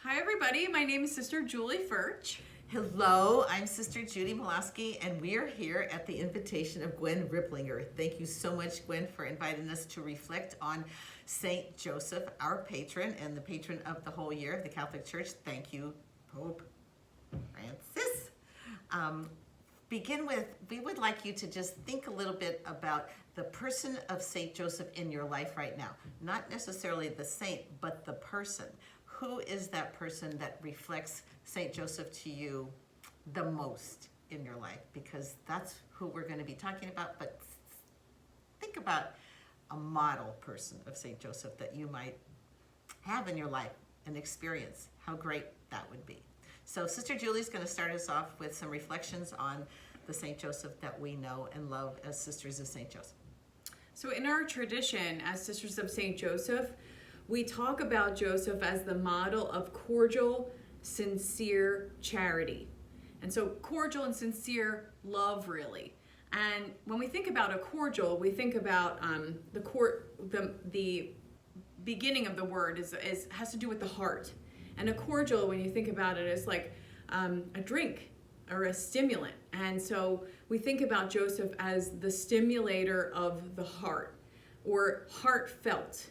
Hi everybody, my name is Sister Julie Furch. Hello, I'm Sister Judy Molosky, and we are here at the invitation of Gwen Ripplinger. Thank you so much, Gwen, for inviting us to reflect on Saint Joseph, our patron and the patron of the whole year of the Catholic Church. Thank you, Pope Francis. We would like you to just think a little bit about the person of Saint Joseph in your life right now. Not necessarily the saint, but the person. Who is that person that reflects Saint Joseph to you the most in your life? Because that's who we're going to be talking about. But think about a model person of Saint Joseph that you might have in your life and experience. How great that would be. So Sister Julie's going to start us off with some reflections on the Saint Joseph that we know and love as Sisters of Saint Joseph. So in our tradition as Sisters of Saint Joseph, we talk about Joseph as the model of cordial, sincere charity. And so cordial and sincere love, really. And when we think about a cordial, we think about the beginning of the word has to do with the heart. And a cordial, when you think about it, is like a drink or a stimulant. And so we think about Joseph as the stimulator of the heart, or heartfelt.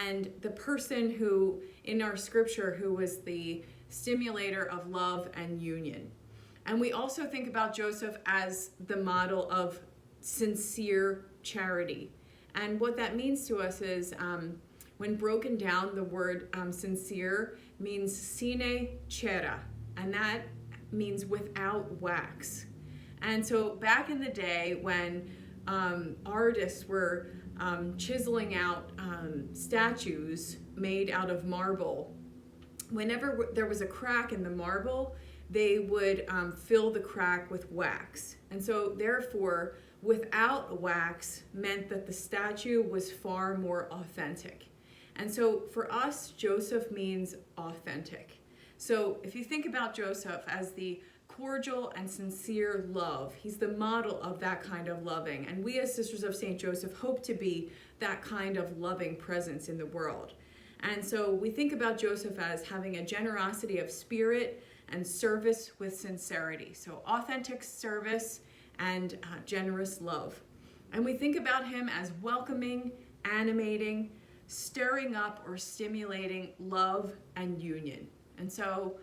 And the person who, in our scripture, who was the stimulator of love and union. And we also think about Joseph as the model of sincere charity. And what that means to us is, when broken down, the word sincere means sine cera, and that means without wax. And so back in the day when artists were chiseling out statues made out of marble, whenever there was a crack in the marble, they would fill the crack with wax. And so therefore, without wax meant that the statue was far more authentic. And so for us, Joseph means authentic. So if you think about Joseph as the cordial and sincere love, he's the model of that kind of loving. And we as Sisters of St. Joseph hope to be that kind of loving presence in the world. And so we think about Joseph as having a generosity of spirit and service with sincerity. So authentic service and generous love. And we think about him as welcoming, animating, stirring up or stimulating love and union. And so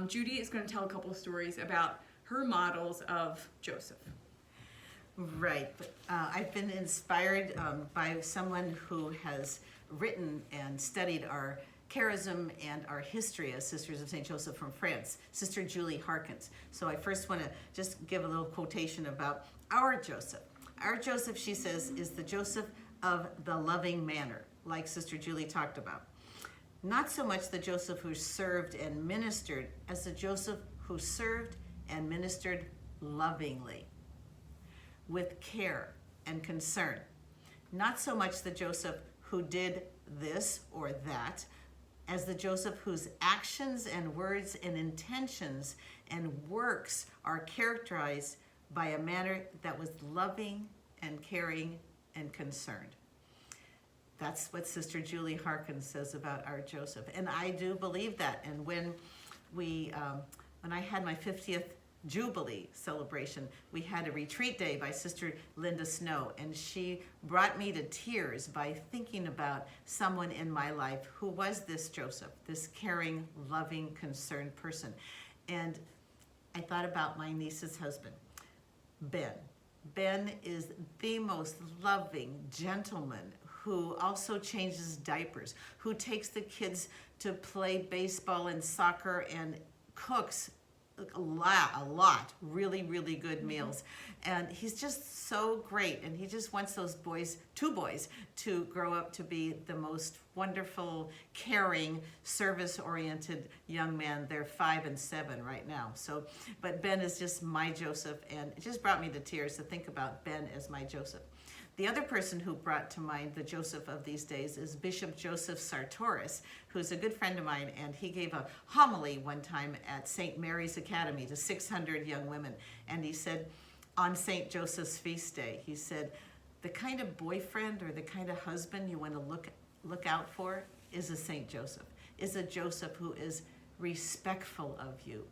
Judy is going to tell a couple of stories about her models of Joseph. Right. I've been inspired by someone who has written and studied our charism and our history as Sisters of St. Joseph from France, Sister Julie Harkins. So I first want to just give a little quotation about our Joseph. Our Joseph, she says, is the Joseph of the loving manner, like Sister Julie talked about. Not so much the Joseph who served and ministered as the Joseph who served and ministered lovingly, with care and concern. Not so much the Joseph who did this or that as the Joseph whose actions and words and intentions and works are characterized by a manner that was loving and caring and concerned. That's what Sister Julie Harkins says about our Joseph. And I do believe that. And when I had my 50th Jubilee celebration, we had a retreat day by Sister Linda Snow, and she brought me to tears by thinking about someone in my life who was this Joseph, this caring, loving, concerned person. And I thought about my niece's husband, Ben. Ben is the most loving gentleman who also changes diapers, who takes the kids to play baseball and soccer and cooks a lot, really, really good meals. And he's just so great. And he just wants those two boys, to grow up to be the most wonderful, caring, service-oriented young man. They're 5 and 7 right now. But Ben is just my Joseph, and it just brought me to tears to think about Ben as my Joseph. The other person who brought to mind the Joseph of these days is Bishop Joseph Sartoris, who's a good friend of mine, and he gave a homily one time at St. Mary's Academy to 600 young women. And he said, on St. Joseph's feast day, he said, the kind of boyfriend or the kind of husband you want to look out for is a St. Joseph, is a Joseph who is respectful of you,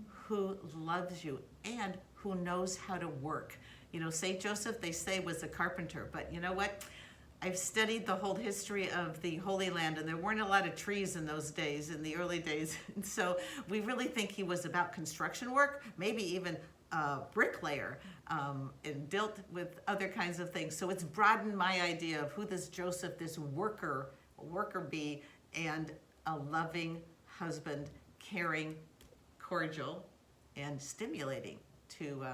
who loves you, and who knows how to work. You know, St. Joseph, they say, was a carpenter, but you know what? I've studied the whole history of the Holy Land, and there weren't a lot of trees in those days, in the early days. And so we really think he was about construction work, maybe even a bricklayer, and dealt with other kinds of things. So it's broadened my idea of who this Joseph, this worker be, and a loving husband, caring, cordial, and stimulating to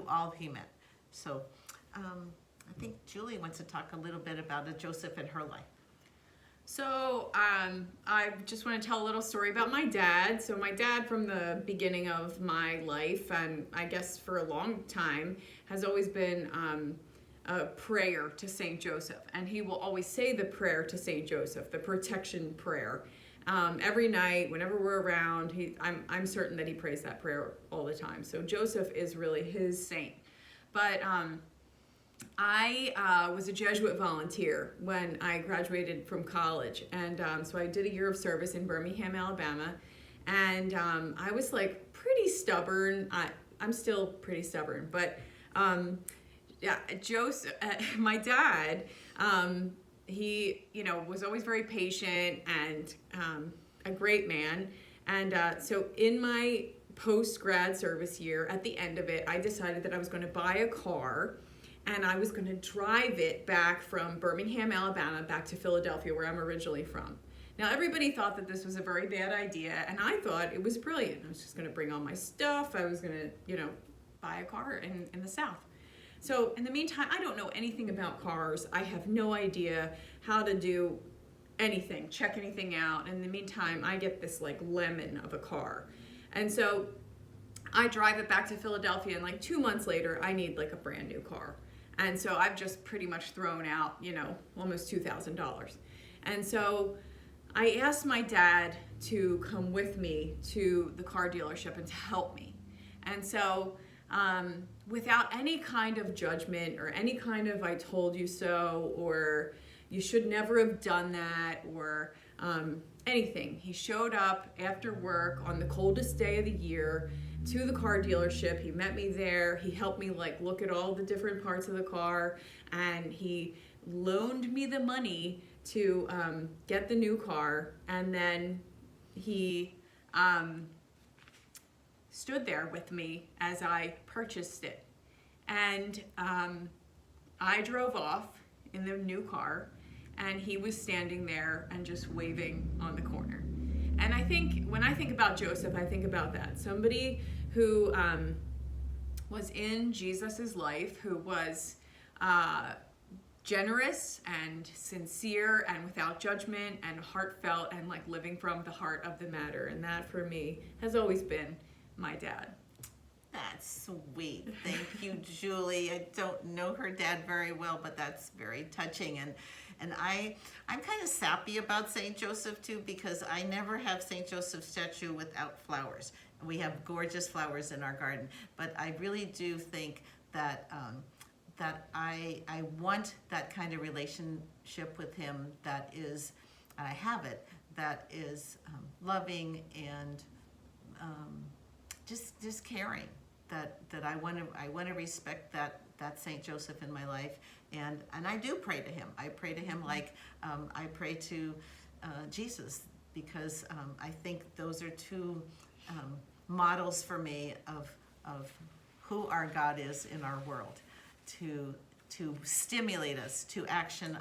all he met. So I think Julie wants to talk a little bit about a Joseph in her life. So I just want to tell a little story about my dad. So my dad, from the beginning of my life, and I guess for a long time, has always been a prayer to St. Joseph. And he will always say the prayer to St. Joseph, the protection prayer. Every night, whenever we're around, I'm certain that he prays that prayer all the time. So Joseph is really his saint. But I was a Jesuit volunteer when I graduated from college, and so I did a year of service in Birmingham, Alabama, and I was like pretty stubborn. I'm still pretty stubborn, but yeah, Joseph, my dad, he was always very patient and a great man, and so in my post-grad service year, at the end of it, I decided that I was going to buy a car. And I was going to drive it back from Birmingham, Alabama, back to Philadelphia, where I'm originally from. Now, everybody thought that this was a very bad idea, and I thought it was brilliant. I was just going to bring all my stuff. I was going to, buy a car in the South. So in the meantime, I don't know anything about cars. I have no idea how to do anything, check anything out. In the meantime, I get this like lemon of a car. And so I drive it back to Philadelphia, and like 2 months later, I need like a brand new car. And so I've just pretty much thrown out, almost $2,000. And so I asked my dad to come with me to the car dealership and to help me. And so without any kind of judgment or any kind of I told you so, or you should never have done that, or anything, he showed up after work on the coldest day of the year to the car dealership. He met me there. He helped me look at all the different parts of the car, and he loaned me the money to get the new car. And then he stood there with me as I purchased it. And I drove off in the new car, and he was standing there and just waving on the corner. And I think, when I think about Joseph, I think about that. Somebody who was in Jesus's life, who was generous and sincere and without judgment and heartfelt and living from the heart of the matter. And that, for me, has always been my dad. That's sweet. Thank you, Julie. I don't know her dad very well, but that's very touching. And I'm kind of sappy about St. Joseph too, because I never have St. Joseph's statue without flowers. We have gorgeous flowers in our garden, but I really do think that that I want that kind of relationship with him that is, I have it, that is loving and just caring. That I want to respect that St. Joseph in my life, and I do pray to him. I pray to him like I pray to Jesus, because I think those are two models for me of who our God is in our world, to stimulate us to action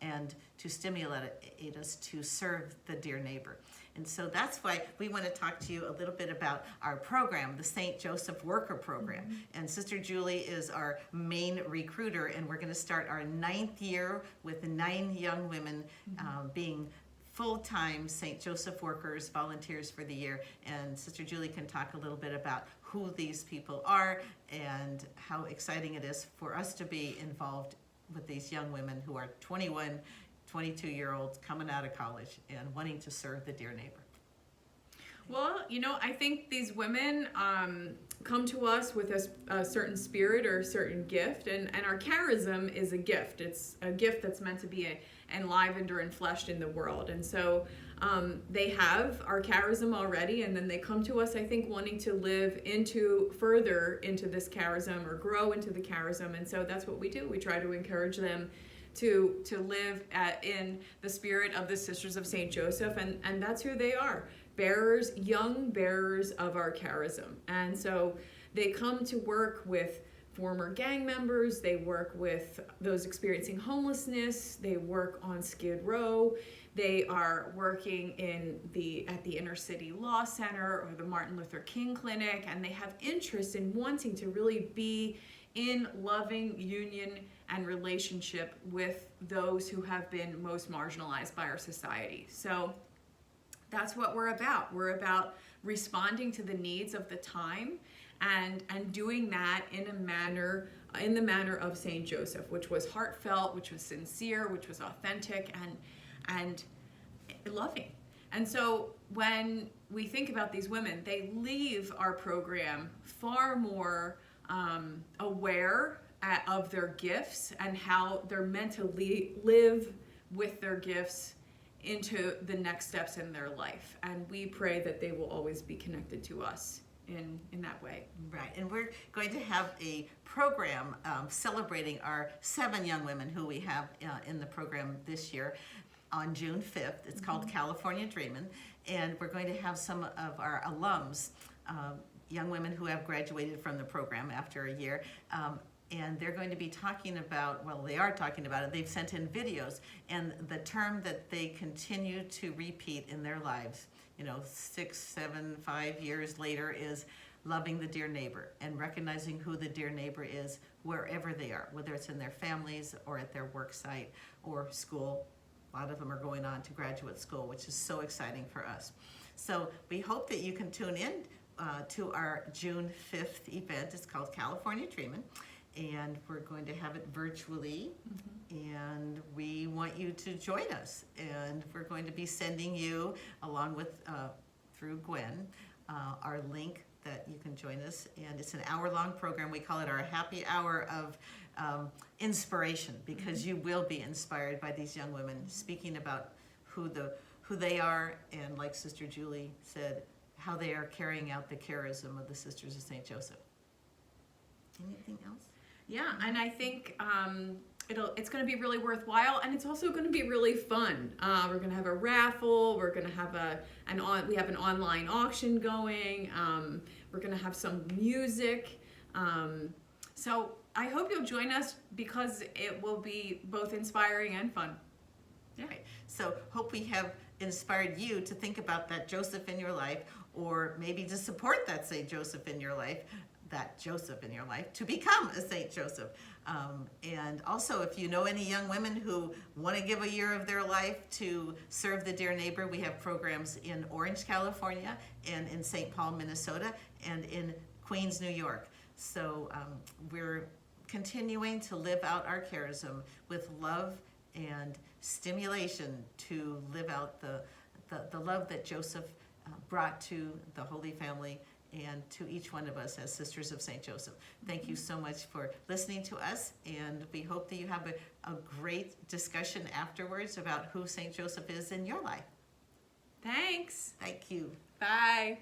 and to stimulate us to serve the dear neighbor. And so that's why we want to talk to you a little bit about our program, the St. Joseph Worker Program. Mm-hmm. And Sister Julie is our main recruiter, and we're going to start our 9th year with 9 young women being full-time St. Joseph workers, volunteers for the year. And Sister Julie can talk a little bit about who these people are and how exciting it is for us to be involved with these young women who are 21, 22-year-olds coming out of college and wanting to serve the dear neighbor. Well, I think these women come to us with a certain spirit or a certain gift, and our charism is a gift. It's a gift that's meant to be enlivened or enfleshed in the world. And so They have our charism already, and then they come to us, I think, wanting to live further into this charism or grow into the charism. And so that's what we do. We try to encourage them to live in the spirit of the Sisters of St. Joseph, and that's who they are. Young bearers of our charism. And so they come to work with former gang members, they work with those experiencing homelessness, they work on Skid Row, they are working at the Inner City Law Center or the Martin Luther King Clinic, and they have interest in wanting to really be in loving union and relationship with those who have been most marginalized by our society. So that's what we're about. We're about responding to the needs of the time and doing that in the manner of St. Joseph, which was heartfelt, which was sincere, which was authentic and loving. And so when we think about these women, they leave our program far more aware of their gifts and how they're meant to live with their gifts into the next steps in their life. And we pray that they will always be connected to us in that way. Right, and we're going to have a program celebrating our 7 young women who we have in the program this year on June 5th. It's called California Dreamin', and we're going to have some of our alums, young women who have graduated from the program after a year, and they're going to be talking about, well, they are talking about it, they've sent in videos, and the term that they continue to repeat in their lives, 6, 7, 5 years later, is loving the dear neighbor and recognizing who the dear neighbor is wherever they are, whether it's in their families or at their work site or school. A lot of them are going on to graduate school, which is so exciting for us. So we hope that you can tune in to our June 5th event. It's called California Dreamin', and we're going to have it virtually, and we want you to join us. And we're going to be sending you, along with through Gwen, our link that you can join us. And it's an hour-long program. We call it our happy hour of inspiration, because you will be inspired by these young women speaking about who they are, and like Sister Julie said, how they are carrying out the charism of the Sisters of St. Joseph. Anything else? Yeah, and I think it's going to be really worthwhile, and it's also going to be really fun. We're going to have a raffle. We're going to have we have an online auction going. We're going to have some music. So I hope you'll join us, because it will be both inspiring and fun. Yeah. Right. So hope we have inspired you to think about that Joseph in your life, or maybe to support that St. Joseph in your life, to become a St. Joseph. And also, if you know any young women who want to give a year of their life to serve the dear neighbor, we have programs in Orange, California, and in St. Paul, Minnesota, and in Queens, New York. So we're continuing to live out our charism with love and stimulation to live out the love that Joseph brought to the Holy Family and to each one of us as Sisters of St. Joseph. Thank you so much for listening to us, and we hope that you have a great discussion afterwards about who St. Joseph is in your life. Thanks. Thank you. Bye.